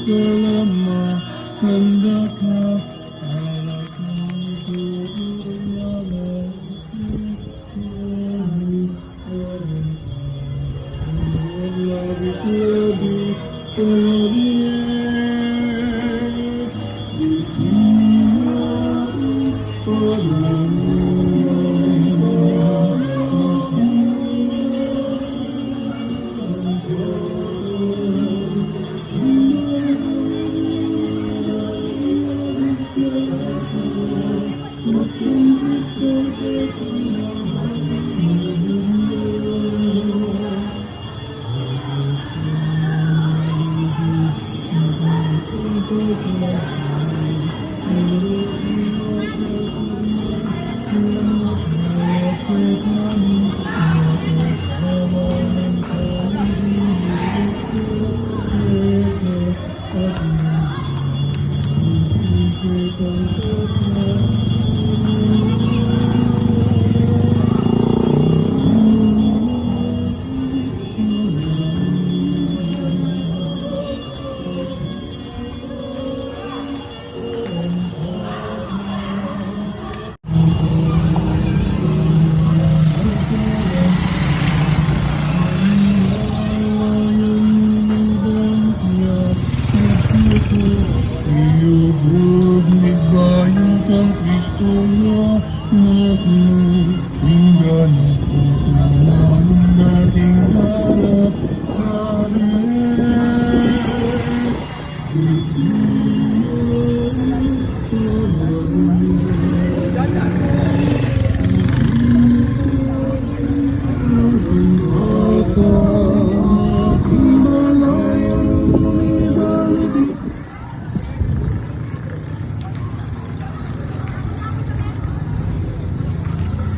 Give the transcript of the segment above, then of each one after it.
selama hendaklah anak-anak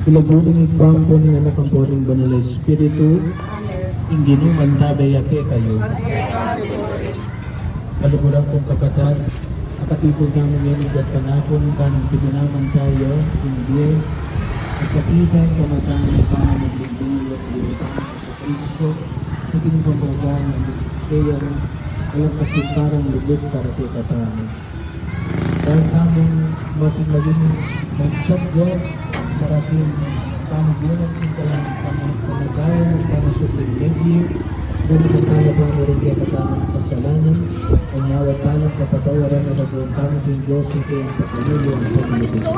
Ilaguling igbangko ni anak ang poring banal na Espiritu, inginu mantabay ake kayo. Kaluguran kong kapatid, akatipod namin yan igat panakon, kanang pinaman tayo, hindi, kasakitan, kamataan, panaglinding, at limitang sa Kristo, naging pambagaan, kaya alam kasi parang lubot para kay katami. Dahil namin masing naging nagsadya, marating panggulat ng talang panagayan ng panasupling negli, ganit ang kaya pa rin kaya katamang kasalanan, ang yawat palang kapatawaran na nagawang ng Diyos ito ang pagkalulo ng pagkalulo.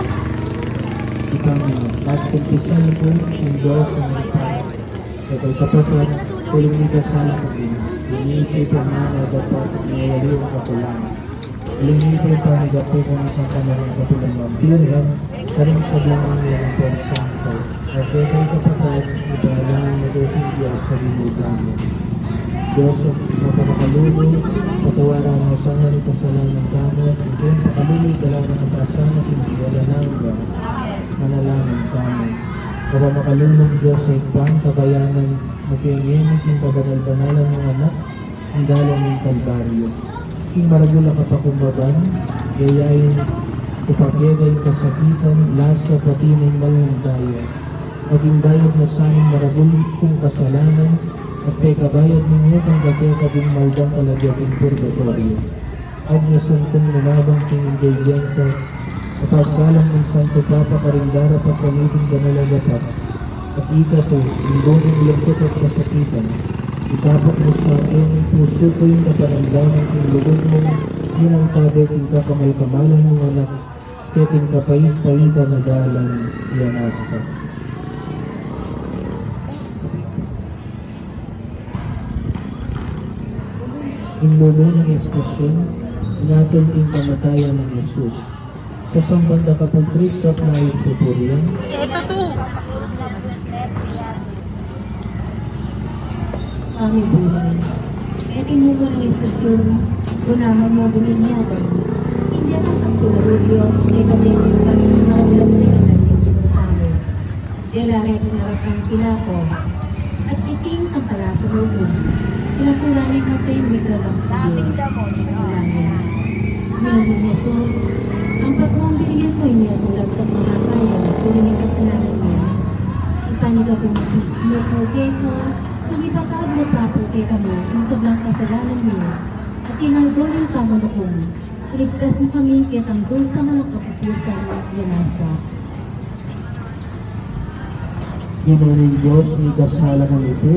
Ikang magkumpisan po ng Diyos ang mga parang, kapag kapatid, tuling ni kasala ko din, iniisip ang mga dapat niyayaliw ang kapulangan. Ilingipin pa ni Gapo kung isang kamarang kapulang mabirhan, karing sa blangang niya ng Ponsangko, at kaya kapatid, ipanalangin na doon diya sa limutan mo. Diyos ang mapamakalulu, patawaran mo sa nga rin kasalanan kamo, at kung pakalulu dala ng atasan at hindi wala nangga, manalangin kamo. Mapamakalulong Diyos sa ikpang kabayanan, magkayangin king kabanal-banalan ng anak, ang dalang ng Kalbaryo. King maragula ka pa kumbaban, gayayin upagyagay kasakitan, lasa pati ng malungdaya. Maging bayad na sa aming maragul kong kasalanan, at kay kabayad ninyo kang gabi kabing maldang kalagyating purgatorio. Agnasan kong lumabang king indulgensas, kapagkalang ng Santo Papa karindara pagkamiting banalagapat, at ika po, indoging lungkot at kasakitan, itapok mo sa akin, puso ko yung kaparamdaman kung lugod mo, yun ang tabi king kakamay-kamalan mong anak, keting kapait-paita na dalang yanasa. Inlulo ng eskusyon, inatol king kamatayan ng Jesus. Sa sambanda ka pong Kristo at naayong pupuriyan. Ito to! Aming buhay. Kahit inumo ng istasyon, gunahan mo bininyagan. Hindi ang asilo Diyos, kay kabilang pag-marabilas na ilan ng ginutalo. Dialangay kinarap ang pinako, at iting ang pala sa loob. Ilakulanin mo tayo migralang pagdilangin. Milong Jesus, ang pagmambilihan mo niya tulad sa mga kaya, tuloy ang kasalanan niya. Ipanig ako mo ko, kung ipatawad mo sa apo kay kami, ang sablang kasalanan niyo, at kinalbor ng Panginoon. Iligtas mo kami kaya't ang dusa nga nagkapupusan linasa. Ginoong Diyos, may kasala kami ito.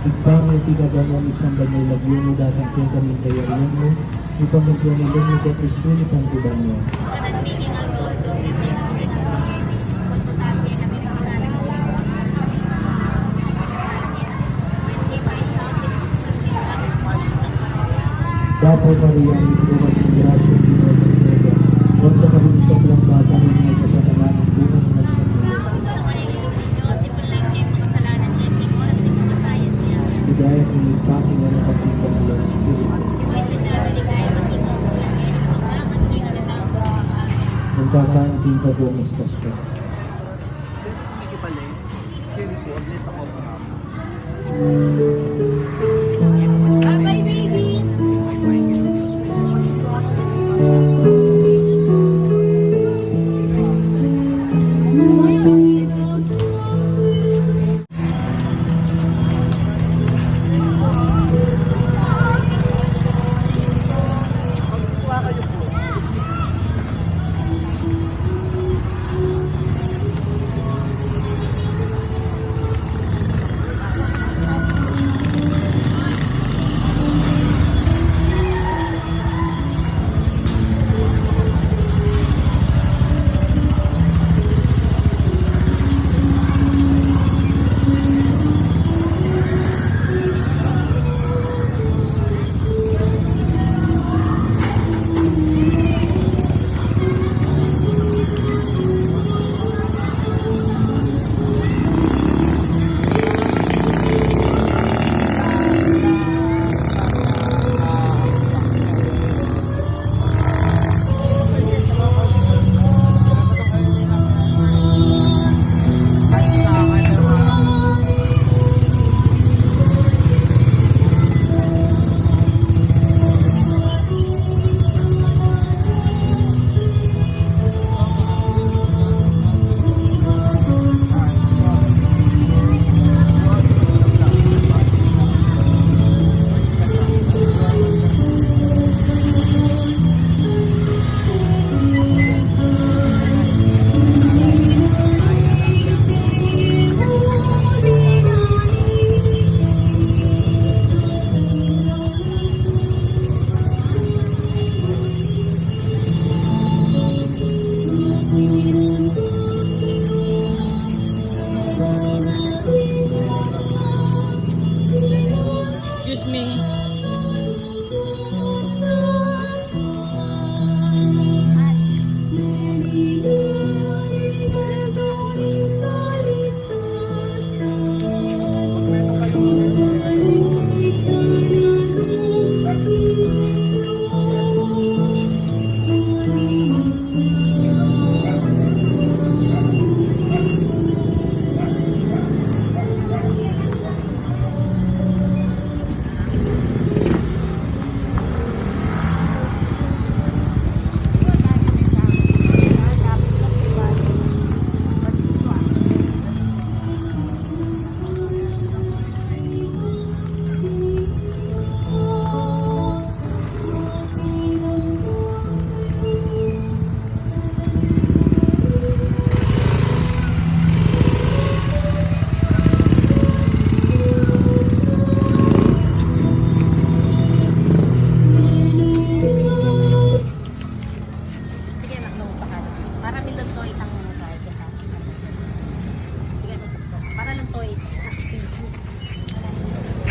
Ipamay tigaganon isang banay lagyo mo datang kaya kami kayariyan mo. Ipamagyan mo lang at isunod ang tiban mo. Dapat Maria, ituwan ng grasya Ginoo sa Pega. Huwag na kami sa blang bata ng mga kapanaman ng bunang ng sa Pega. Hidayat ng ipaki na nakapitang ng Espiritu. Nagkakaanting ka doon istasyon. Bye, baby! Excuse me.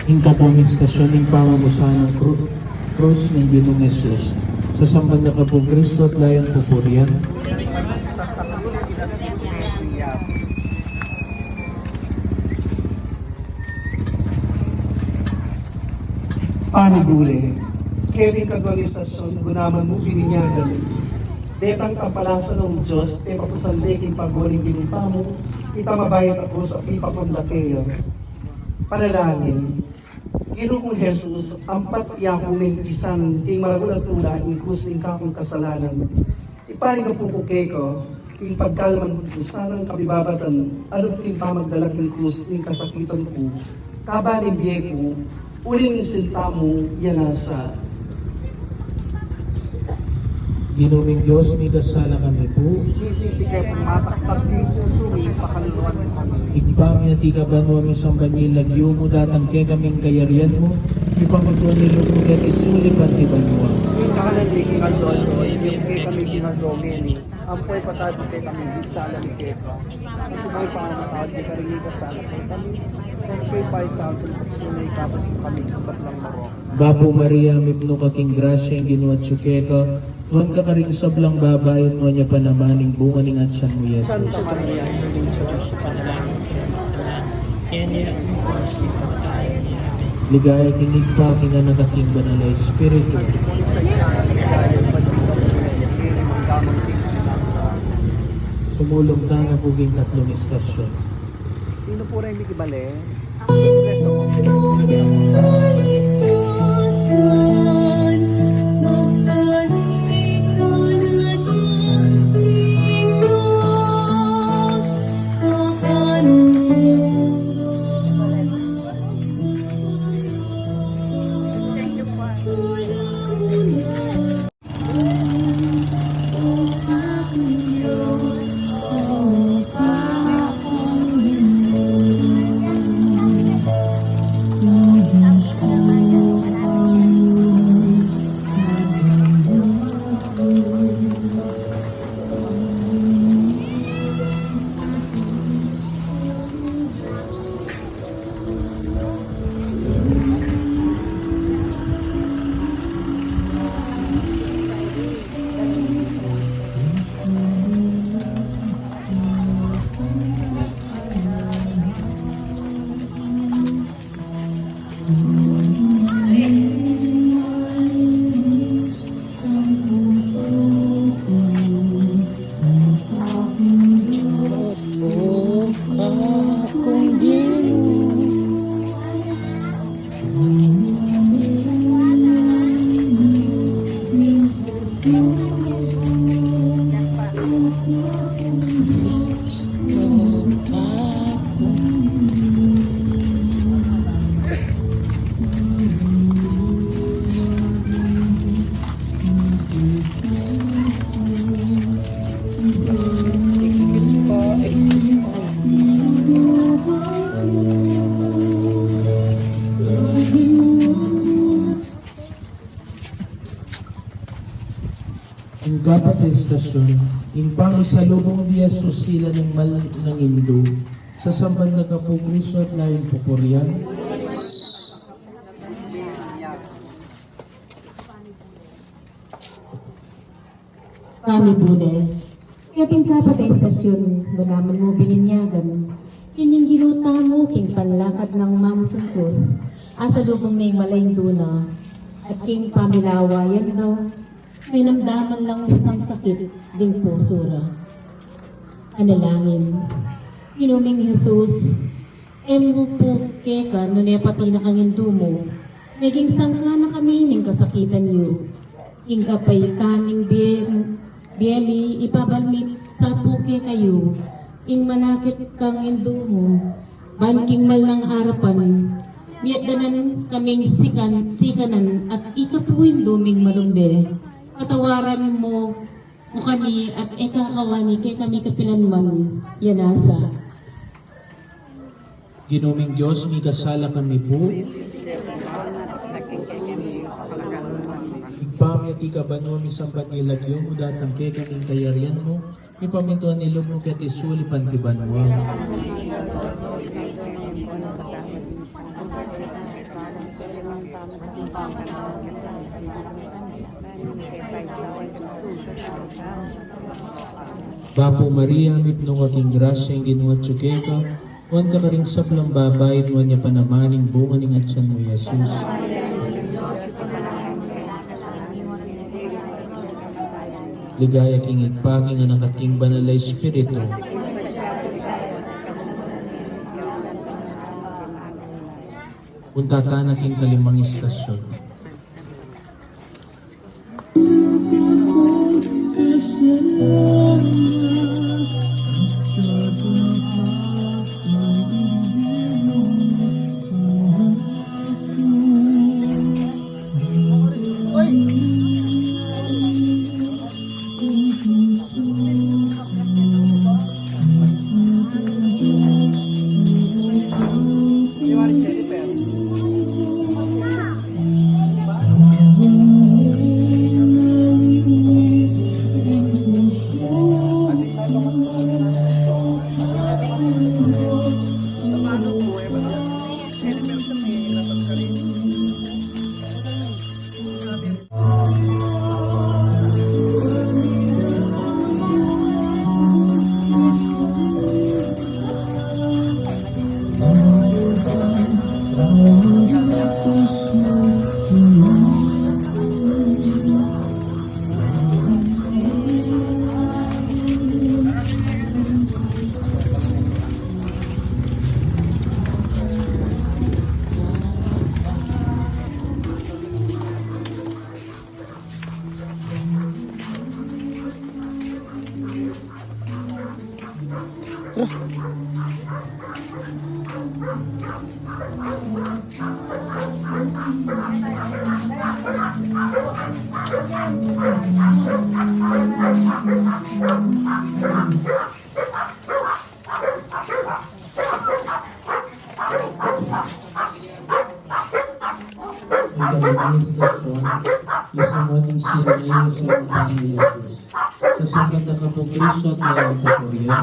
Hingka po ang istasyon ng pamamusan ng krus ng Ginoong Yesus. Sa samban na ka po Kristo at layang pupurian. Paniguli, kaya kagwalistasyon, gunaman mo pininyagan. Detang tampalasan ng Diyos, e papusandeking pagwaling ginunta mo, itamabayat ako sa pipapunda kayo. Panalangin, Ginoong Jesus, ampat iya kuming pisan, ting maragulang tula, in krus ng kakong kasalanan. Iparing ka po ko ko, in pagkalman ko sanang kabibabatan, anong ting pamagdalak ng krus ng kasakitan ko, kabanin biye ko, uling sinta mo, yanasa. Ginuming Diyos, may kasala kami po. Sisi kay pumataktak din puso mi, pakaluluan mo kami. Igpami at ikabanwa mi sang panilagyo mo, datang kay kaming kayarian mo, ipamituan nilog mo kat isulip at ibanwa. Yung kakalan di kingaldoon doon, yung kay kami kingaldoon ni, ampoy patado kay kami, bisala ni Kepa. Ang kumay pa ang matawad, di karingi kasala kay kami. Kung kay pa sa ating pagsunay kapas kami, sa lang maro. Bapo Maria, mipno kaking grasya, ang ginuat ka, huwag ka karing sablang babayot mo niya panamaning bunga ning atsan mo, Yesus. Santa Maria, Ligaya kinig pa, kinga nakaking banal na Espiritu. kung isa siya, dahil pati kami, kini magdamang tingnan. Sumulong ta na buging tatlong istasyon. Sino po rin bigibale? Resto po. Ang dapat na istasyon, in pangisalubong di Yesus sila ng mal ng Indo, sa samban na kapong Kristo at laing pupurian, Kami bule, kating kapat ay istasyon, ganaman mo bininyagan, inyong ginuta mo king panlakad ng mamusang krus, asa lubong na yung malayang duna, at king pamilawayan daw, may namdaman lang mis ng sakit, ding pusura. Analangin, inuming Jesus, emo po keka, nunay pati na kang indumo, meging sangka na kami ning kasakitan niyo, ing kapay kaning biyeli, ipabalmit sa puke kayo, ing manakit kang indumo, banking mal ng harapan, miyadanan kaming sikanan, at ikapuin duming malumbe, patawaran mo kami at ekakawani kay kami kapilanman, yanasa. Ginuming Diyos, may kasala kami po. Igpami at ikabanwa mi sampan nilagyo mo, datang kay kaming kayarian mo, may pamintuan nilog mo kat isulipan tibanwa. Bapo Maria, mipno kaking grasya ang ginuat ka, huwag ka karing sablang babayit, huwag niya panamaning bunga ning atsan mo, Yesus. Ligaya king igpaki nga nakaking banal na Espiritu. Punta ta na king kalimang istasyon. Ang administrasyon, isunod ang sireneo sa umpang ni Jesus. Sa Santa Kapo Kristo at Layang Pupurya,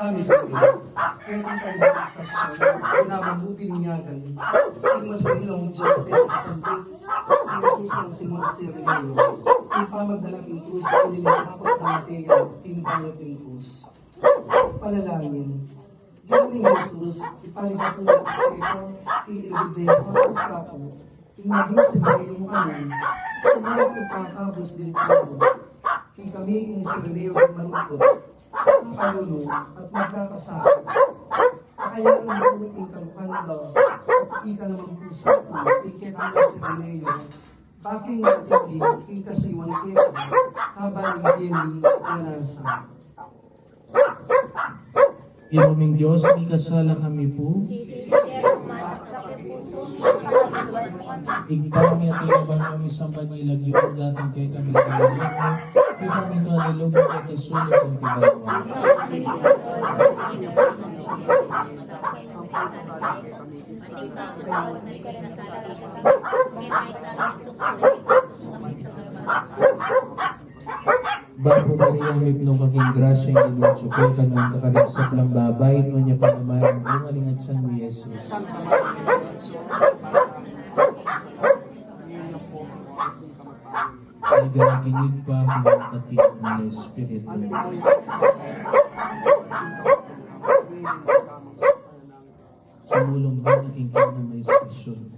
Amin kayo. Kaya ng kanilang istasyon, ginaman mo bininyagan, ing masangilang Diyos kaya kasantik, ni Jesus ng Simon Sireneo, ipamagdalaking krus, kuling apat na Mateo, pinpangat ng krus. Panalangin. Gawin ni Jesus, ipanita po ng pagkita, ilibig na sa pagkapo, ing maging Sireneo mo kami, sa mga pagkakabos din tayo, ing kami ing Sireneo din manukot, kakalulu at magkakasakit. Kaya naman mo ikang panda at ika naman po sa po, ikit ang Sireneo, baking natigil, ikasiwan kita, kabaling biyeni na nasa. Iruming Diyos, may kasala kami po. Igpangit at ibang kami sa panilag yung dating kay kami kalalit mo. Di kami ito alilubog at isulit ang tibay mo. Bapo Maria, may pinong kaking grasya yung ilucho kay kanuang kakalit sa plambabay, no niya panamayang bungaling at san ni Jesus. Santa Maria, Aligang kinig pa, kinakatid ng Espiritu. Sa mulong ba naking na may stasyon?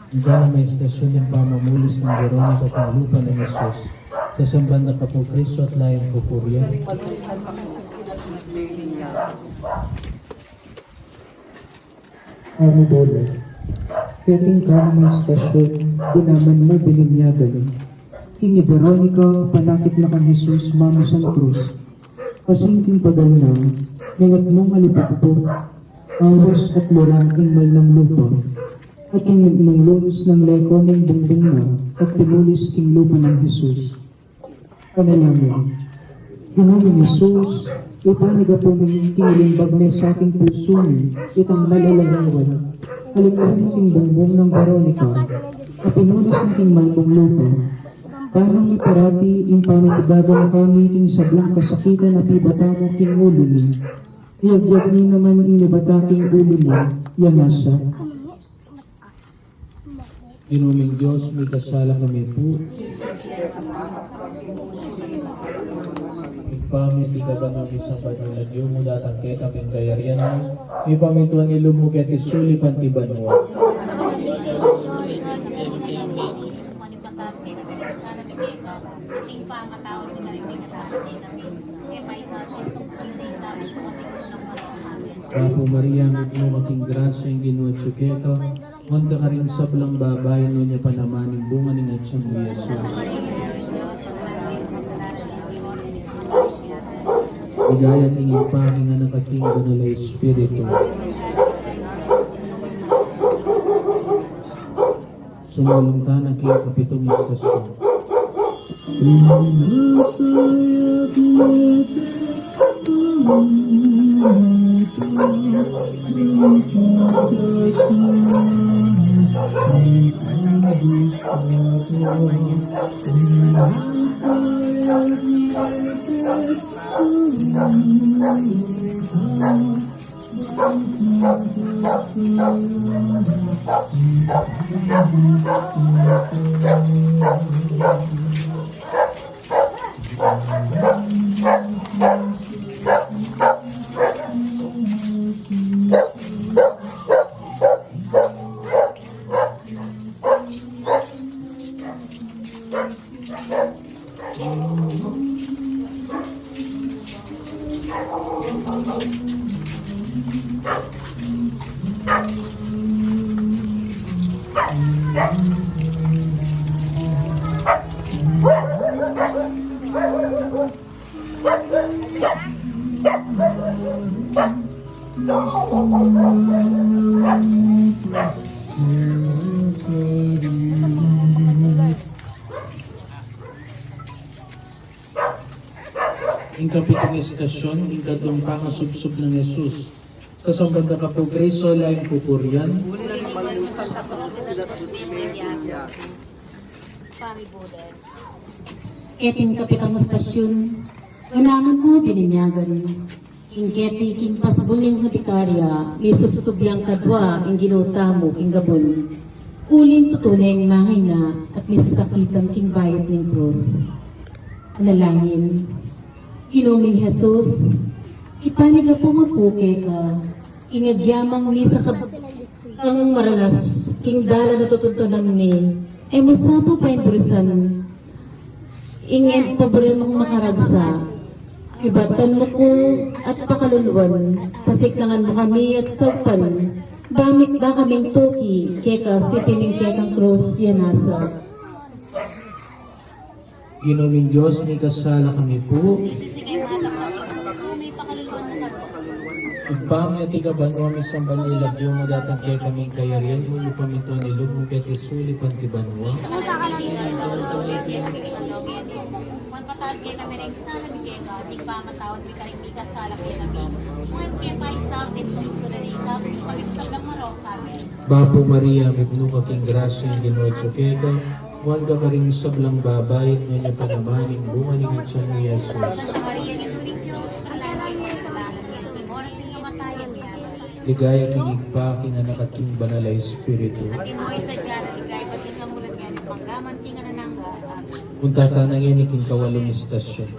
Hanggang na may istasyon ng pamamulis ng Veronica kang lupa ng Jesus sa Sambanda Kapo Kristo at Layang Pupurya. Pagkalisan ka po sa kinatis niya. Amo Bola, peting ka na may istasyon, gunaman mo bininyagan. Ingi Veronica, panakit na kang Jesus, mamo sa krus. Pasingking pagal na, nangat mong alipapo, awas at luraing mal ng lupa. At ingit mong lunos ng leko ng bungbong na, at pinulis king lupa ng Jesus. Panalangin. Ginoong Jesus, ipaniga po may kinilimbag na sa aking puso ni, itang malalalawan. Halimbahan nating bongbong ng Veronica, kapinulis nating malbong lupa. Parang iparati, impamitibago na kami king sablang kasakitan na pibatamo king ulo ni. Iyagyag ni naman inibataking ulo mo, yanasa. Ginuming Diyos, may kasala kami po. Ipamit ka ba ng isang panilagyo mo datang kay kaming kayarian mo? Ipamintuan ilog mo kaya tisuli pantiban mo. Rapo Maria, ang mo making grasya ang ginuwa tsukeka, wanda ka rin sablang babae no niya panamaning bunga ni nga siyang mo Jesus. Hidayat ingin panging anak at king banal ay Espiritu. Sumulong tanang kayo kapitong istasyon. Ing kapitong estasyon, ing kadong pangasubsub ng Jesus. Sa sambanda ka po, Grace, laing pupurian. Keting kapitang estasyon, ganaman mo bininyagan. Ing keti king pasabuling hatikarya, may subsubyang kadwa, ing ginota mo king gabon. Uling tutunay ang mahina at may sasakitan king bayad ng krus. Analangin, Ginuming Jesus, ipaniga po mapuke ka, ingagyamang mi sa ang maralas, king dala na tutuntunan ni, ay musapo pa indurisan, ingin paborin mong makaragsa, ibatan mo ko at pakaluluan, pasiklangan mo kami at saupan, damit ba kaming tuki, keka sipining kekang krus, yanasa. Ginuming Diyos, may kasala kami po. Igpami at ikabanwa mi sa banilagyo mo datang kay kaming kayarian mo lupaminto ni Lugmo kay Tisuli pantibanwa. Bapo Maria, mibno ka king grasya ang ginuwa tsukeka, huwag ka ring sablang babayit nga niya panamaning bunga ni Ngitsyan ni Jesus. Ligaya kinigpa king anak at king banal ay Espiritu. Unta tanang yan king kawalong istasyon.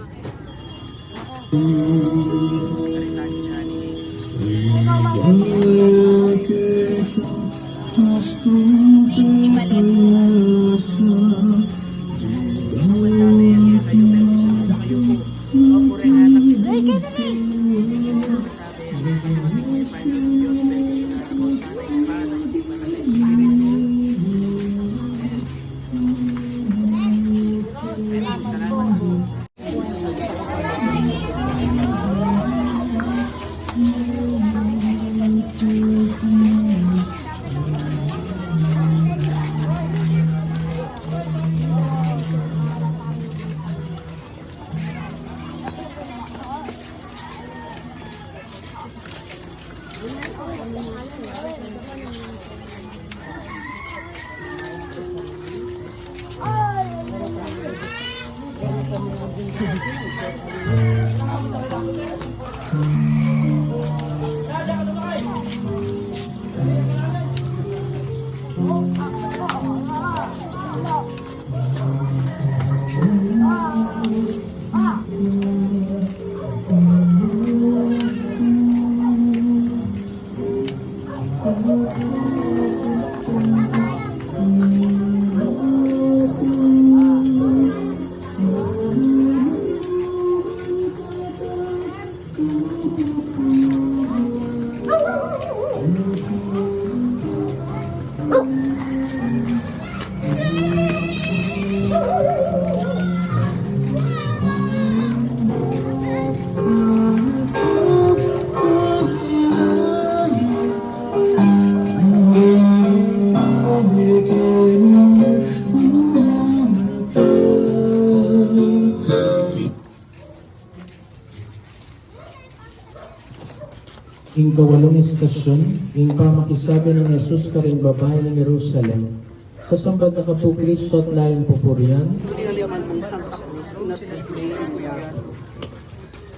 Ing kawalong istasyon, ing pamakisabi ng Jesus karing babae ng Jerusalem, sa sambad na kapo Kristo at laing pupurian, Pinaliman mong Santa Cruz, inat Presley, Kuya.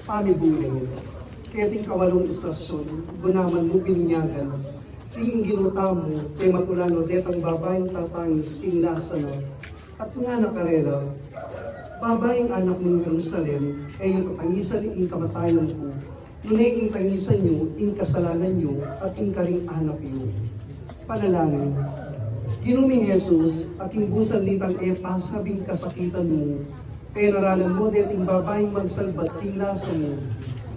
Pamibuli, kayating kawalong istasyon, gunaman mo binyagan, ing ginuta mo, kay matulano, detang babaeng tatangis, ing lasano, at nga nakarela, babaeng anak ng Jerusalem, ay natatangisan ing kamatayan ko, nunay ing tangisan nyo, ing kasalanan nyo, at ing karing anak nyo. Panalangin, Ginuming Jesus, aking busalitan e pasabing kasakitan mo, kaya naralan mo di ating babaeng magsalbat king lasa mo.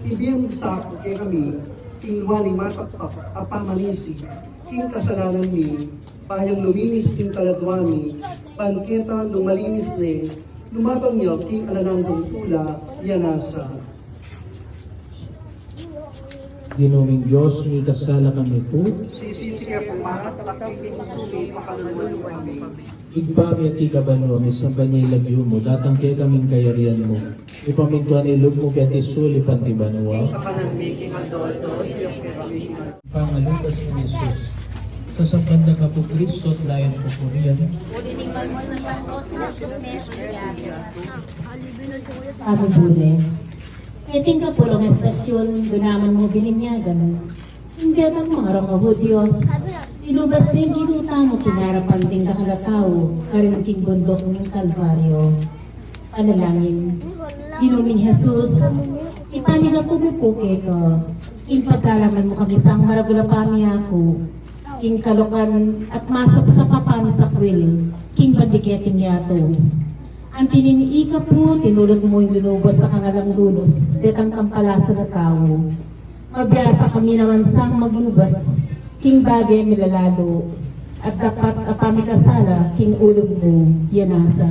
Ibiyang sako kay kami, king wani mataktak, apamanisi, king kasalanan mi, bahayang luminis king kaladwami, bangketa lumalinis ne, lumabang niyo king alanandong tula, yanasa. Ginuming Diyos, may kasala kami po, Sisisi kaya pumataktak king musuli, pakaluluan kami. igpami at ikaban mo, misang banyay lagyo mo, datang kay kaming kayarian mo. Ipamintuan ilog mo kaya tisuli pantibanwa. Kapanan mi, king adolto, ibiyang kay kami. Pangalupas ni Jesus, sa sambanda ka po Kristo at layan pupurian, Ave Bule. Iting kapulong estasyon, gunaman mo bininyagan. Hindi ang mga rong Diyos. Inubas din ginuta mo kinarapan ting dakalataw, karin king bundok ng Kalbaryo. Panalangin, ginuming Jesus, itani na pumipuke ka. Ing pagkalaman mo kami sang maragulapami ako. Ing kalukan at masok sa papan sa kwil, king bandiketing yato. Ang tininiika po, tinulog mo yung linubos sa kangalang lunos, detang tampalasa na tao. Mabiyasa kami naman sang maglubas, king bagay milalalo, at dapat apamikasala, king ulog mo, yanasa.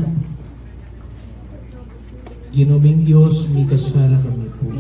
Ginuming Diyos, may kasala kami po.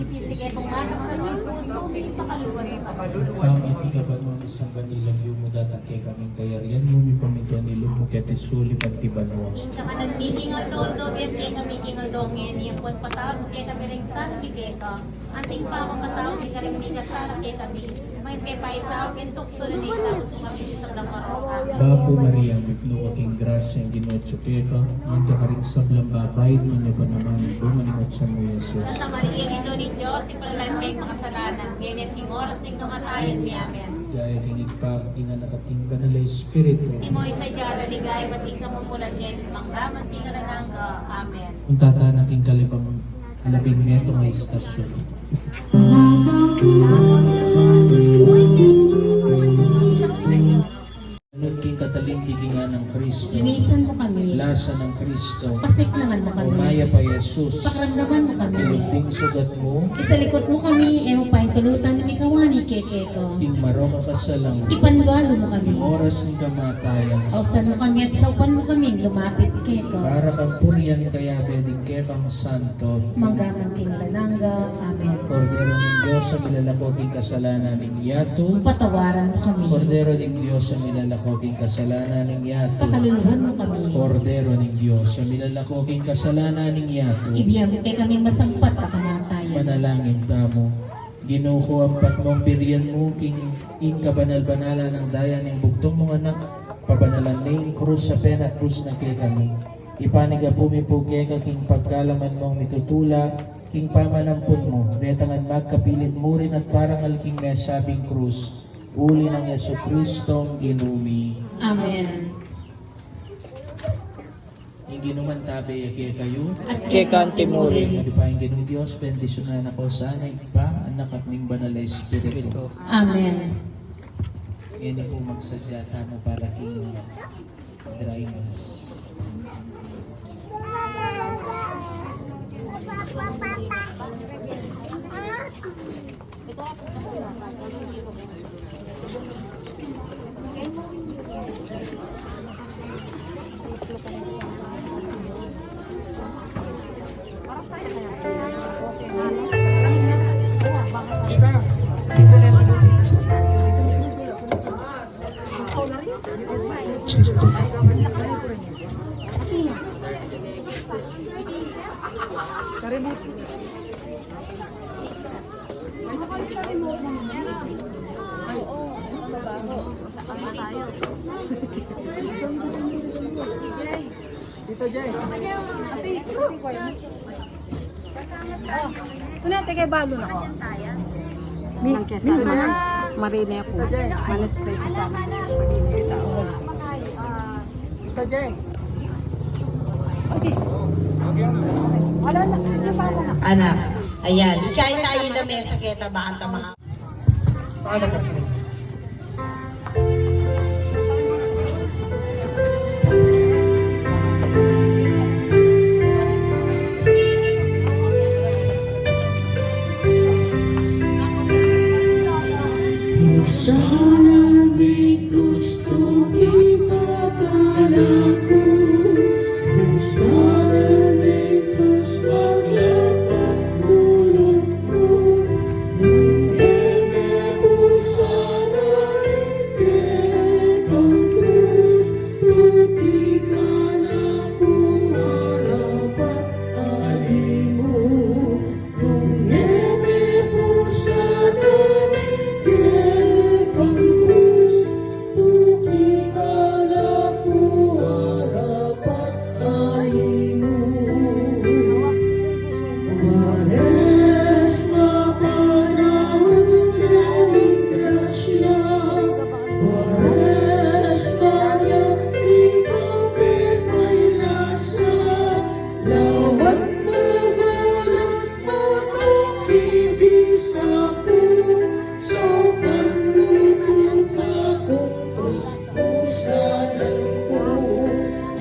Kami at ikaban mo, misang banyay lagyo mo, datang kay kaming kayarian mo, may pamintuan ilog mo kaya tisuli pantibanwa. Inka ka nagmiging at todo, yan kay kami kingadongin, yan po patawag kay kami rin san bigay ka. Anting pa ako matawag kay kami may kasara kay kami. May kay paisa ako yung tukso na nita, gusto kami sa lamaro. Bapo Maria, mipno aking grasya ang ginotso ka, ang kakaring sablang babayid mo niya pa naman, bumaningot sa mo, Jesus. Sa Maria nito ni Diyos, ipalalan kay makasalanan, ganyan king oras ng kamatayan ni Amen. Gaya kingit pa, di nga nakating banal na Espiritu. Imo isa dyan, ligay, mating ka mumulan dyan, mangga, mating ka nanangga. Amen. Kung tatanaking kalibang labing neto nga istasyon. King katalimbigi nga ng Kristo, Linisan mo kami, lasa ng Kristo, pasik naman mo kami, umaya pa Jesus, pakramdaman mo kami. ilubding sugat mo, Isalikot mo kami, emo pa tulutan ni kawani keke ko. king maroma ka sa lang, Ipanlualo mo kami. king oras ng kamatayan, Ausan mo kami at saupan mo kami, lumapit keko. para kang purian kaya bening kekang santo, Manggaman king lanangga. Amen. Kordero ng Diyos sa milalakoging kasalanan ng yato, Patawaran mo kami. Kordero ng Diyos sa milalakoging kasalanan ng yato, Pakaluluhan mo kami. Kordero ng Diyos sa milalakoging kasalanan ng yato, Ibiyam kay kami masangpat na kamatayan. manalangin tamo. Ginoo ang patmong biriyan mo king kabanal-banala ng daya ng bugtong mong anak, pabanalan ning krus sa pena at krus na kay kami. Ipaniga po mi po kay king pagkalaman mong mitutula, king pamanampun mo, detangan magkapilit mo rin at parang alking mesabing krus, uli ng Yesu Kristong ginumi. Amen. Ginuman tabi kay kayo. Kay Kantimuri. Magipahing Ginong Diyos, bendisyonan ako sana ipa, anak at ning banal na Espiritu. Amen. Ngayon po magsadya tamo para king dryness. Una, taga balo na ko. Marine ako. Manispray ko sa amin. Ito, Jeng. Anak, ayan, ikain tayo na mesa kita ba ang mga... Paano ba? Sana may Kristo ipagkalako, sana may krus maglakad bulot mo, nung eme po sana itikang krus, tutikan ako harapat ali mo, nung eme po sana itikang krus, tutikan ako harapat ali mo. Wares na panahon ng grasya, wares pa niya ikaw pekay nasa, lawan mo gulat mo nakibisa ko, so panukot akong pusanan ko,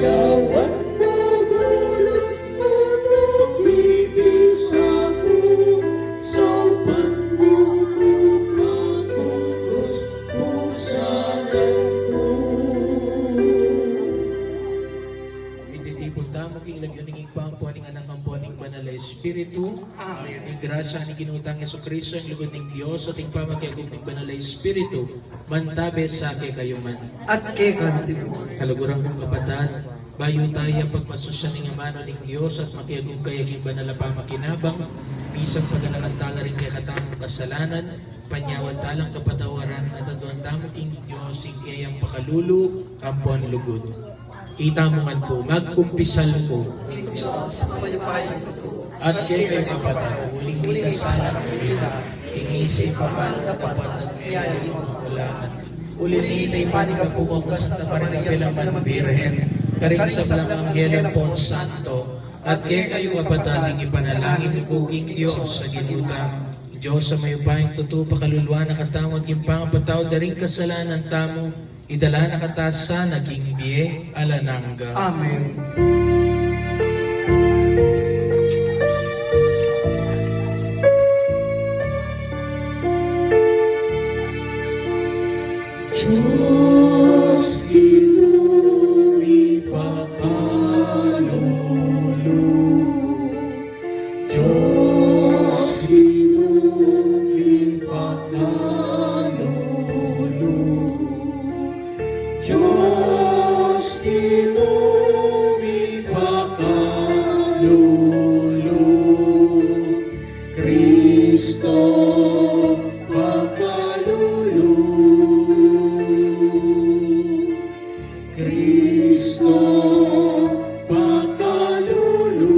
lawan mo gulat mo nakibisa ko, so panukot akong pusanan ko. Ititipon tamo king lagyoning pampuaning anak ang puaning banal na Espiritu. Amen. Ang grasya ni Ginutang Yesu Kristo ang lugod ng Diyos at ang pamagyagog ng banal na Espiritu mantabe sa kay kayo man. At kay Kantimuri. Kalugurang kong kapatid, bayo tayo pagmasusya ng amano ng Diyos at makiagong kayaging banal na pamakinabang, bisang pagalakantaga rin kaya katamong kasalanan, panyawan talang kapatawaran at aduan tamo king Diyos ing kayang pakalulu, kampon lugod. Itamongan po, magkumpisal po, King Diyos, sa kamayapayang ito. at kay kayo kapatid, huling Muling kasalanan kasalanan kita, kingisip pa paano dapat at biyaya iyong kakulangan. Ulit ay paniga po kung basta parang kapilaman birhen, karing sa belang Anghel po Santo, at kay kayo kapatid, ipanalangin ko king Diyos sa ginuta. Diyos sa mayupayang totoo pakaluluwa na katamo at yung pangapataw daring kasalanan tamo, idala na katasa naging biye alanangga. Amen. Diyos inuli pakalulu, Diyos inuli pakalulu, Diyos inuli pakalulu, Kristo pakalulu, Kristo pakalulu,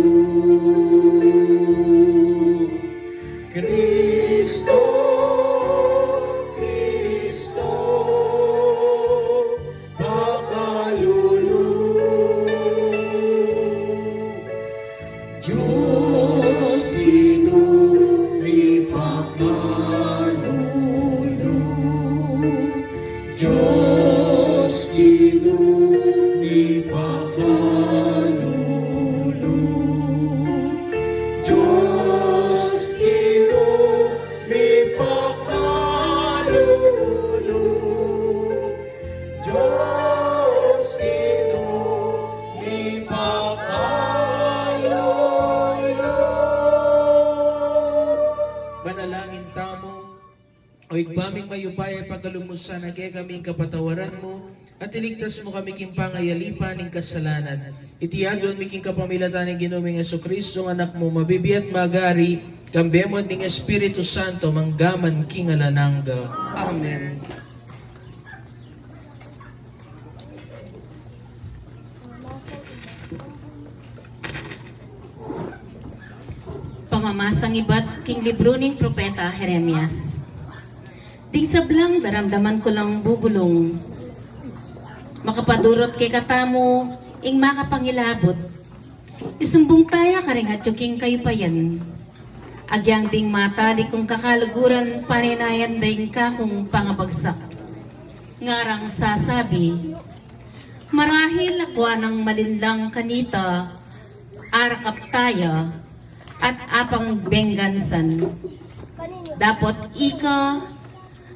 Kristo, Kristo pakalulu, Diyos inulipakalulu, Diyos inulipakalulu, Diyos inulipakalulu, Diyos inulipakalulu. Manalangin tamo, o igmaming mayupay pagkalumusan na kaya kaming kapatawaran mo, at iligtas mo kami king pangayalipan ng kasalanan. Itiyadon mi king kapamilatan ng Ginoong Jesucristo, anak mo, mabibiyat magari, kambemot ng Espiritu Santo, manggaman king alanangga. Amen. Pamamasang iba't king libro ning propeta Jeremias. Ding sablang daramdaman ko lang bubulong, makapadurot kay katamo, ing makapangilabot. Isumbong taya karing hatsuking kayo pa yan. Agyang ding mata di kong kakaluguran, paninayan ding ka kong pangabagsak. Ngarang sasabi, marahil akwa ng malinlang kanita, arakap taya, at apang benggansan. Dapat ika,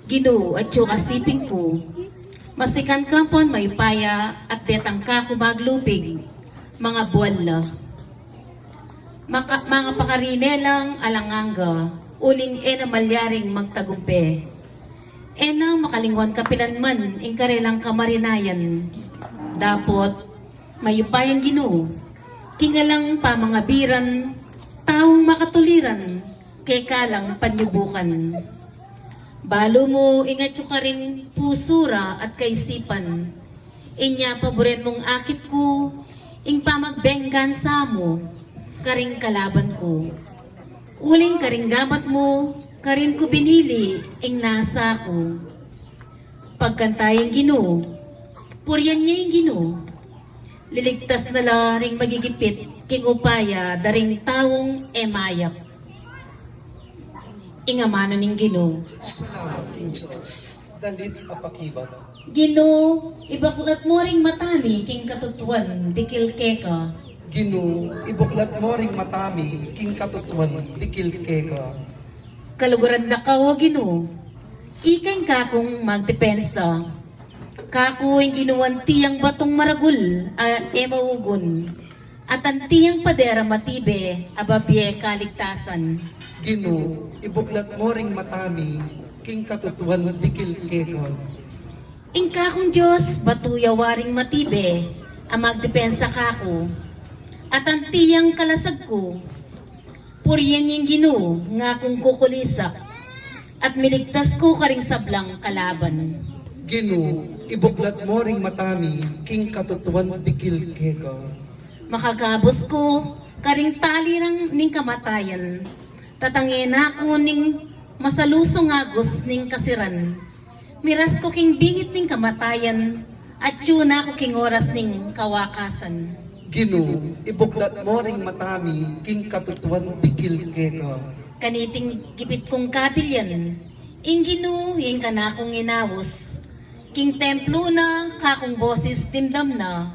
Ginoo at kasiping ko, masikan kampon may paya at detang ka kumaglupig, mga buwala. Mga pakarinelang alanganga, uling ena malyaring magtagumpe. Ena makalingwan kapilanman, ing karelang kamarinayan. Dapat mayupayang Ginoo, kingalang pa mga biran, taong makatuliran, kay kalang panyubukan. Balo mo ingat ka rin pusura at kaisipan. Inya paboren mong akit ko, ing pamagbenggan sa mo, karing kalaban ko. Uling karing gamat mo, karing ko binili, ing nasa ko. Pagkantayang Ginoo, puryan niya yung Ginoo. Liligtas na la ring magigipit, king upaya, daring taong emayap. Ingamano ning Ginoo. Salamat, King Diyos. Dalit apakibat. Ginoo, ibaklat mo ring matami, king katutuan, dikil keka. Ginoo, ibuklat mo ring matami, king katutuan, dikil keka. Kaluguran na kawa, Ginoo. Ikang kakong magdepensa. Kako yung ginuwan tiyang batong maragul, emaugun. At ang tiyang padera matibe, ababye kaligtasan. Ginoo, ibuklat mo ring matami, king katutuan, dikil keka. Ingka kong Diyos, batuyawaring matibe, ang magdepensa kako. At ang tiyang kalasag ko, puriyan yung Ginoo, nga kong kukulisak, at miligtas ko karing sablang kalaban. Ginoo, ibuklat mo ring matami, king katutuan, dikil keka. Makagabos ko, karing tali ning kamatayan, tatangin ako ning masalusong agos ning kasiran. Miras ko king bingit ning kamatayan, at tuna ko king oras ning kawakasan. Ginoo, ibuklat mo ring matami, king katutuan, dikil keka. Kaniting gipit kong kabilyan, ing Ginoo, ing kanakong inawos. King templo na, kakong boses timdam na,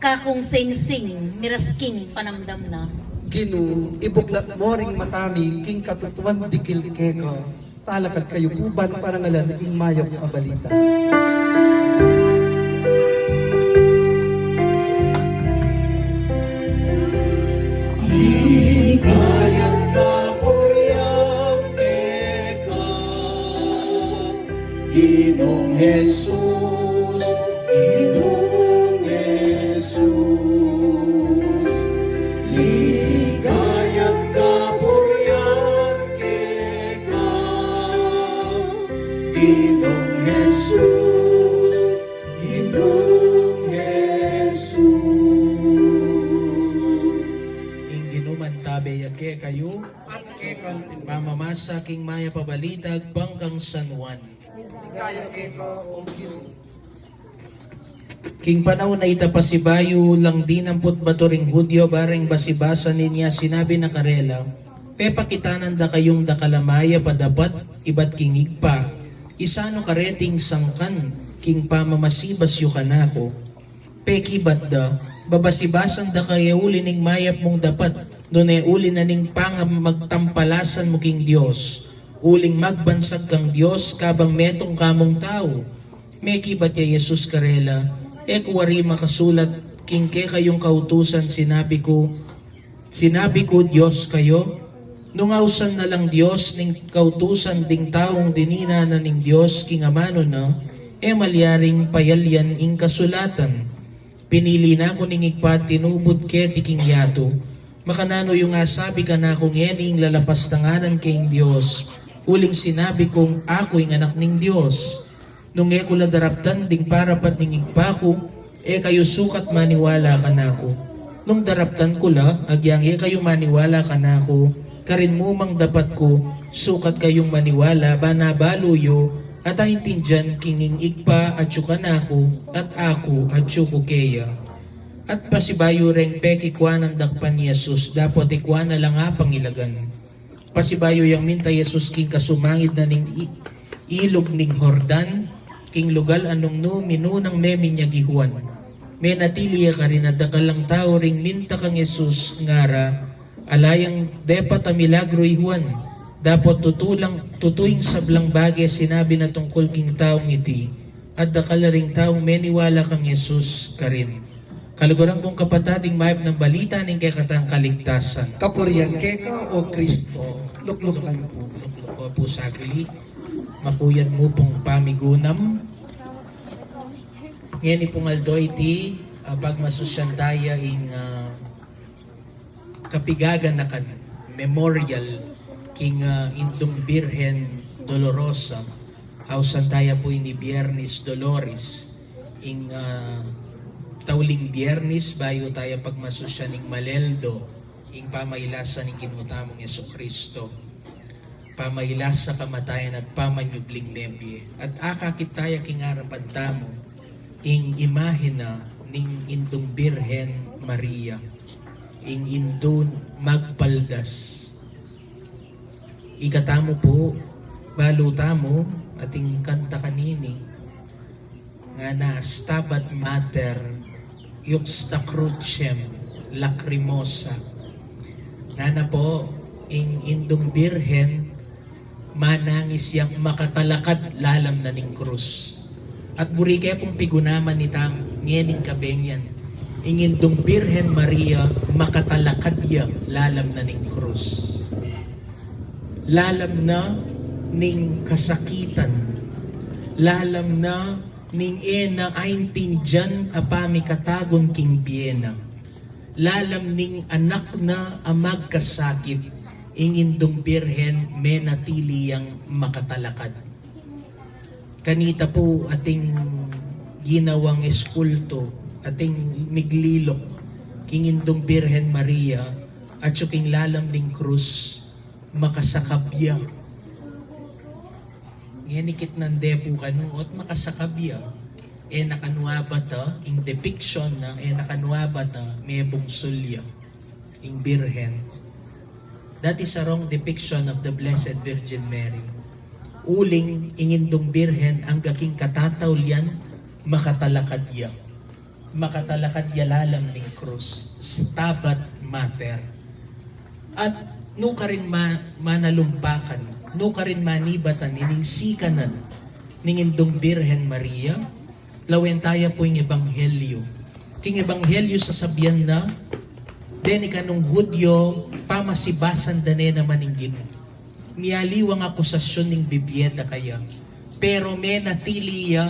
kakong sing-sing, miras king panamdam na. Ginoo, ibuklat mo ring matami, king katutuan, dikil keka. Talakad kayo puban, parangalan, ing mayok abalita. Ligayang kapuryang eka, Ginoong Jesus, Ginoong Jesus. Ligayang kapuryang eka, Ginong Jesus, Ginong Jesus. Ing ginuman tabe yake kayo, At kekan pamamasa king maya pabalitag bangkang San Juan. ikaya keka o Ginoo. King panahon na itapasibayo lang din ang putbatoring Hudyo bareng basibasa niya sinabi na karela, pepakitanan da kayong dakalamaya padapat ibat kingig pa, isano kareting sangkan king pamamasibas yu kanako. Peki bat da, babasibasan da kayo uli ning mayap mong dapat, doon ay uli na ning pangam magtampalasan mo king Diyos, uling magbansag kang Diyos kabang metong kamong tao. Meki bat ya Jesus karela, kuwari makasulat king ke kayong kautusan sinabi ko Diyos kayo, nungausan na lang Diyos ning kautusan ding taong dinina na ning Diyos king amano na, malyaring payalyan ing kasulatan. Pinili na ko ning igpat tinubod ke tiking yato, makanano yung asabi ka na kung yening lalapas tanganan king Diyos, uling sinabi kong ako'y anak ning Diyos. Nung kula daraptan ding parapat ning igpa ko, kayo sukat maniwala ka na ko. Nung daraptan ko la, agyang kayo maniwala ka na ko, karin mo mang dapat ko, sukat kayong maniwala, banabaluyo, at ahintindihan kinging igpa at syuka na ko, at ako at syuko keya. At pasibayo reng peki kwa ng dakpan ni Jesus, dapat ikwa na lang nga pangilagan. Pasibayo yang minta Jesus king kasumangid na ning ilog ning Hordan, king lugal anong no minunang memin niya gihuan. May natiliya ka rin na dakalang tao ring minta kang Jesus ngara, alayang depat a milagro ihuan. Dapat tutuing sablang bagay sinabi na tungkol king taong iti, at dakala ring taong meniwala kang Jesus ka rin. Kaluguran kong kapatading mayap ng balita ning kay katang kaligtasan. Kapurian keka o Kristo, lukluklan po. Lukluk po sagli, mapuyan mo pong pamigunam. Ngayon pong aldo iti, pagmasusyan tayo ing kapigagan na kan memorial king Indong Birhen Dolorosa. Hausan tayo po ini Biyernes Dolores. Ing tauling Biyernes, bayo tayo pagmasusyan ing Maleldo, ing pamaylasan ing ginutamong Yesukristo. Pamaylas sa kamatayan at pamanyubling nebye. At akakit tayo king harapan tamo, ing imahina ning Indong Birhen Maria, ing indon magpaldas. Ikatamo po, balutamo, ating kanta kanini, nga na Stabat Mater, Yuxta Crucem, Lacrimosa. Nga na po, ing Indong Birhen, manangis yang makatalakad lalam na ning krus. At buri kaya pong pigunaman ni tam ngening kabengyan, ing Indong Birhen Maria, makatalakad ya lalam na ning krus. Lalam na ning kasakitan, lalam na ning ena aintindyan apami katagon king biena, lalam ning anak na amag kasakit, ing Indong Birhen menatili yang makatalakad. Kanita po ating ginawang eskulto, ating miglilok, king Indong Birhen Maria, at king lalam ning krus, makasakabya. Nganikit ng depo kanuot, makasakabya. Nakanuabata, ing depiction na, nakanuabata, may bungsulya, ing Birhen. That is a wrong depiction of the Blessed Virgin Mary. Uling, ing Indong Birhen, ang gaking katataw liyan, makatalakad ya. Makatalakad ya lalam ning krus. Stabat Mater. At no ka rin manalumpakan, no ka rin manibatan, nining sikanan, ning Indong Birhen Maria, lawen tayo po yung ebanghelyo. King ebanghelyo sasabihan na, deni kanong Hudyo, pamasibasan dane naman ning Ginoo. Miyaliwang akusasyon ning bibyeda kaya, pero may natiliya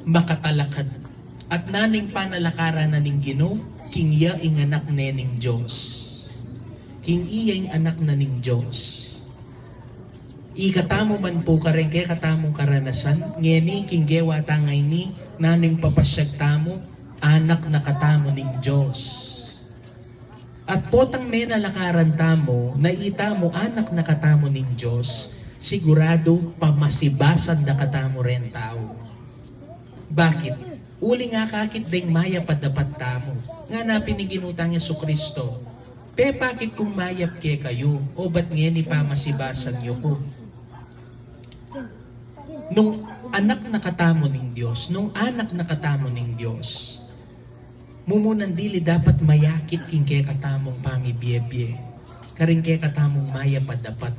makatalakad. At naning panalakaran na ning Ginoo, king iya ing anak nening Diyos. King iya ing anak na ning Diyos. Ikatamo man po karen kay katamong karanasan, ngeni kinggewa tangay ni naning papasyag tamo, anak na katamo ning Diyos. At potang may nalakaran tamo, naita mo anak na katamo ning Diyos, sigurado pamasibasan na katamo rin tao. Bakit? Uli nga kakit ding maya padapat tamo, nga napin ni ginutang Yesu Kristo. Pe bakit kung mayap ke kayo, o ba't ngeni pamasibasan nyo po? Nung anak na katamo ning Diyos, nung anak na katamo ning Diyos, mumunan dili dapat mayakit king kay katamong pamibiyebye, karing kay katamong maya padapat.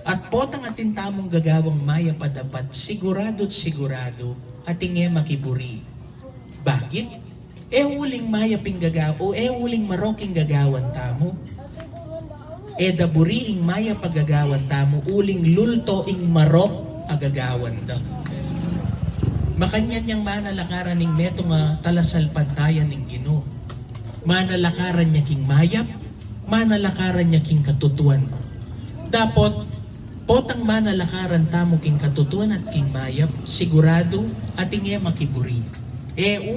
At potang atin tamong gagawang maya padapat, sigurado't sigurado ating makiburi. Bakit? Uling maya pinggagaw o uling maroking gagawan tamo. Daburi ing maya pagagawan tamo, uling lulto ing marok agagawan da. Makanyan niyang manalakaran ning meto nga talasal pantayan ning Ginoo. Manalakaran niya king mayap, manalakaran niya king katutuan. Dapat potang manalakaran tamo king katutuan at king mayap, sigurado ating makiburi.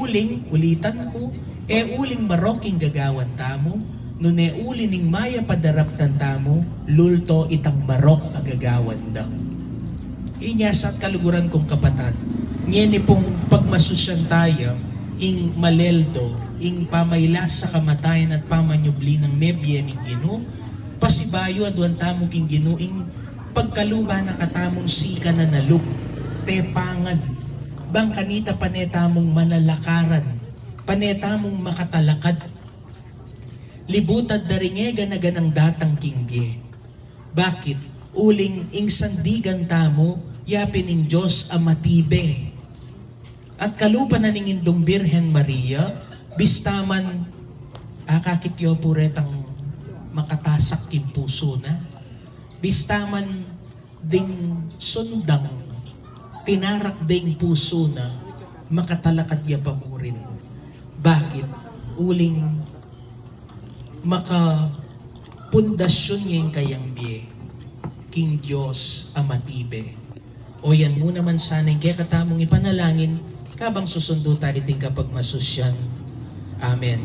Uling ulitan ko, uling maroking gagawan tamo, nun uli ning maya padaraptan tamo, lulto itang marok agagawan da. Inyas at kaluguran kong kapatid, ngeni pong pagmasusyan tayo, ing maleldo, ing pamaylas sa kamatayan at pamanyubli ng mebye ning Ginoo, pasibayo adwan tamo king Ginoo, ing pagkaluba na katamong sika na naluk, tepangan, bang kanita panetamong manalakaran, panetamong makatalakad, libutad daringega na ganang datang kingge. Bakit? Uling ing sandigan tamo, yapin ning Diyos amatibe. At kalupa na ning indong Birhen Maria, bistaman akakityo puretang makatasak king puso na. Bistaman ding sundang tinarak ding puso na makatalakad ya pamurin. Bakit? Uling makapundasyon niya yung kayang biye, king Diyos amatibe. O yan mo naman sana yung kaya katamong ipanalangin, kabang susundo tayo din kapag masusyan. Amen.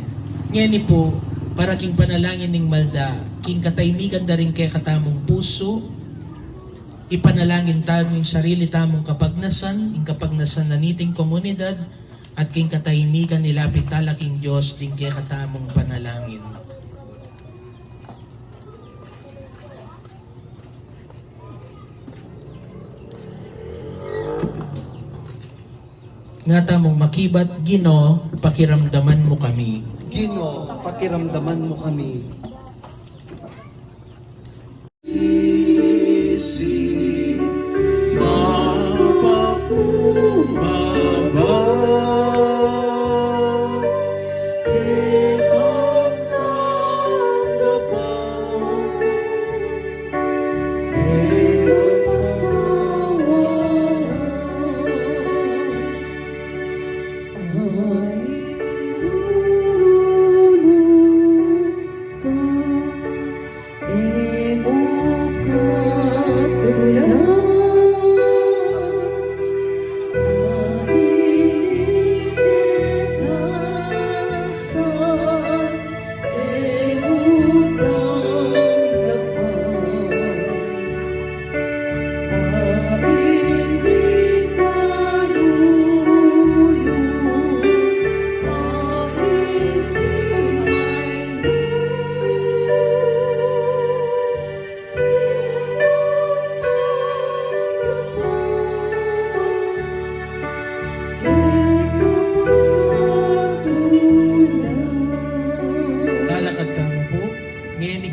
Ngani po, para king panalangin ning malda, king kataymigan da rin kaya katamong puso, ipanalangin tayo yung sarili tamong kapagnasan, yung kapagnasan na niting komunidad, at king kataymigan nilapit talaking Diyos din kaya katamong panalangin. Nga tamong makibat, Ginoo, pakiramdaman mo kami. Ginoo, pakiramdaman mo kami.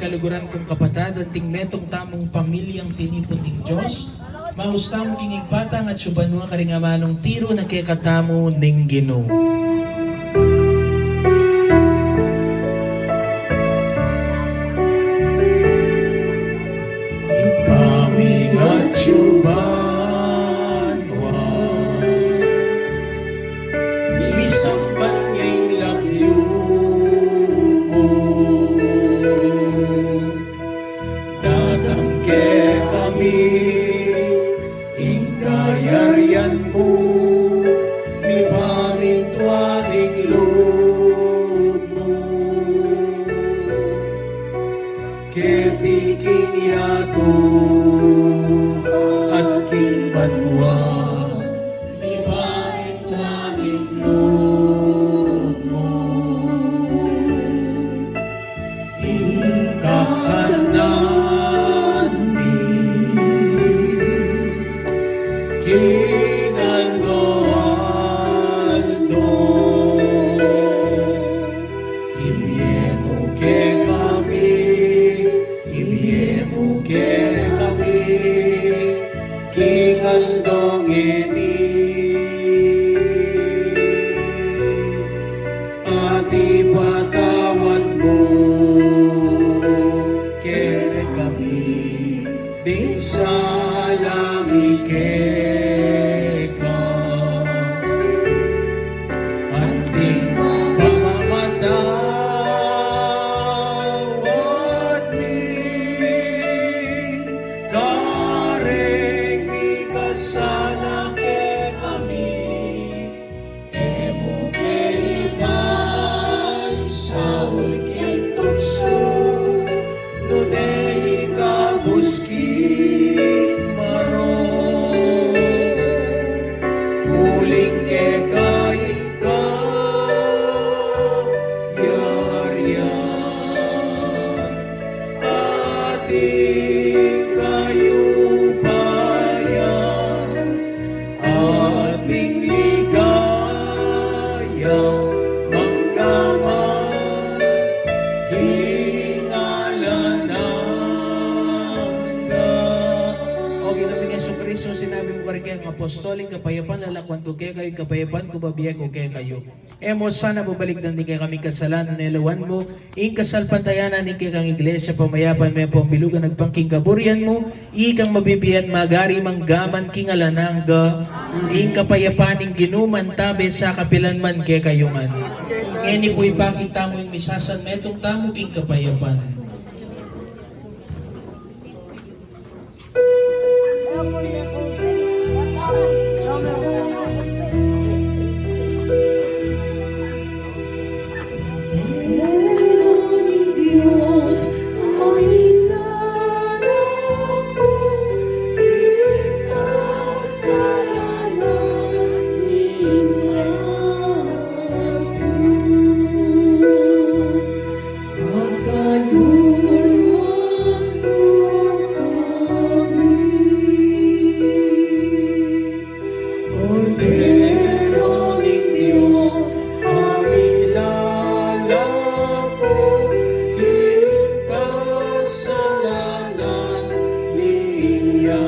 kaluguran kong kapatad at tingmetong tamong pamilyang tinipon ng Diyos, mahustam kinging patang at subanwa karingamanong tiro na kekatamo ning Ginoo. Ipawing at subanwa, misang banyay lagyo mo, datang ke kami kapwa, ibalik langit loob mo. King Aldo Aldo, ibiemo que kami, King Aldo Ngeni, at ipatawad mo ke kami, di sa langit Anting pamamatawad ni kareng ikasala ke kami, emo ke ibay sa ulking tukso, dunay kabusking maro, muling ke kain ka, yariyan, ating kayupayan, ating ligaya, manggaman, hingalananda. O Ginoong Jesucristo, sinabi mo pa rin kayo, ang apostoling kapayapaan, lalakwan ko kayo, kapayapaan ko babiyak ko kayo. Emo sana bubalik na din kayo kami kasalanan, nilawan mo, ing kasalpantayanan, ing kang iglesia, pamayapan may pambilugan, nagpangking kaburian mo, ikang mabibiyan, magari manggaman, kingalanangga, ing kapayapaan, ing ginuman, tabi sa kapilanman kayongan. Ngayon po ipakita mo yung misasan, metong tamo king kapayapaan. Meron Diyos, amin na ako, ikasalanan nilingyan ko. Pagkaluluan mo kami, Cordero ng Diyos, aming lalako, ikasalanan niyato.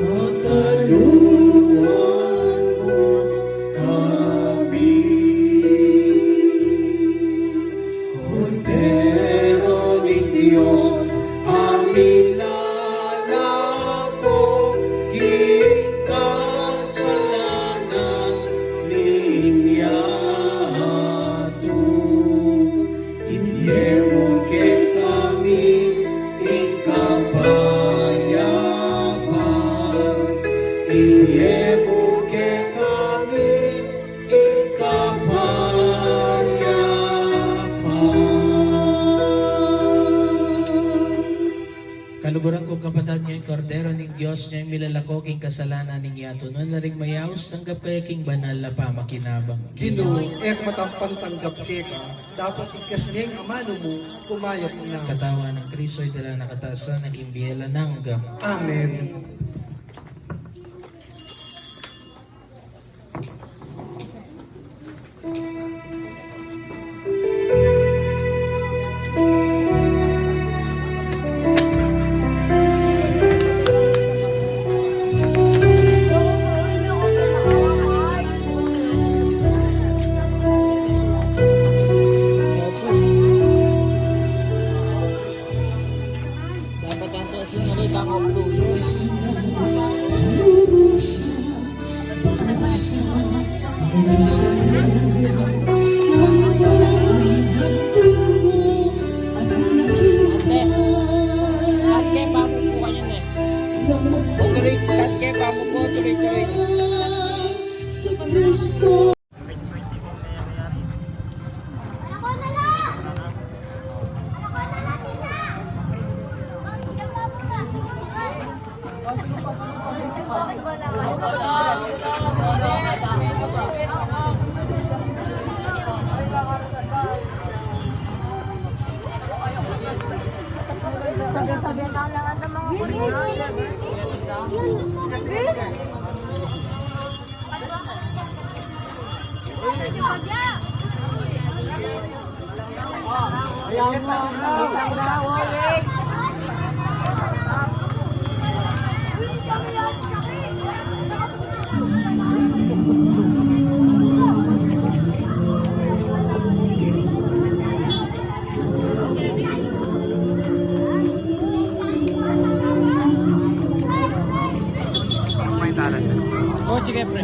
Pagkaluluan mo kami, Cordero ng Diyos, aming lalako, ikasalanan niyato. Ibiyemo ke kami, ikapayapan. Ibiyemo ke kami, ikapayapan. Kaluguran ko kapatid niya yung kordero ng Diyos niya yung milalako king kasalanan ng yato. Noon na rin mayaos, tanggap kaya king banal na pamakinabang. Ginoo, matampang tanggap ka, dapat ikas niya ang amano mo, pumayag na. Katawan ng Kristo ay dala nakatasan, naging biyela ng hanggang. Amen. Sa Kristo. Oh, sige, pre.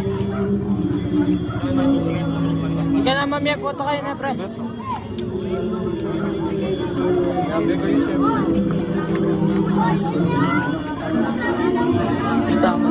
Ika na, mamaya, photo kayo na, pre. Kita mo.